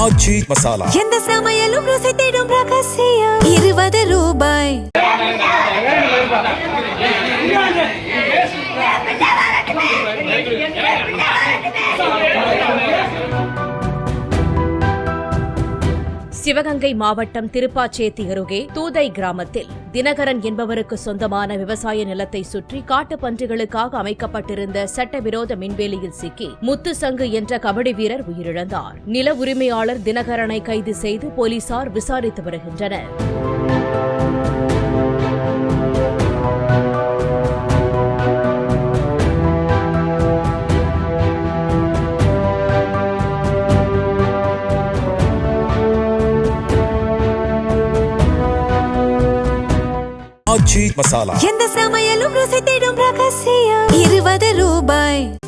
ஆச்சி மசாலா எந்த சமையலும் ருசி தேடும் ரகசியம் 20 ரூபாய். சிவகங்கை மாவட்டம் திருப்பாச்சேத்தி அருகே தூதை கிராமத்தில் தினகரன் என்பவருக்கு சொந்தமான விவசாய நிலத்தை சுற்றி காட்டுப் பன்றிகளுக்காக அமைக்கப்பட்டிருந்த சட்டவிரோத மின்வேலியில் சிக்கி முத்துசங்கு என்ற கபடி வீரர் உயிரிழந்தார். நில உரிமையாளர் தினகரனை கைது செய்து போலீசார் விசாரித்து வருகின்றனர். ஆச்சி மசாலா எந்த சமையலும் ருசி தேடும் ரகசியம் 20 ரூபாய்.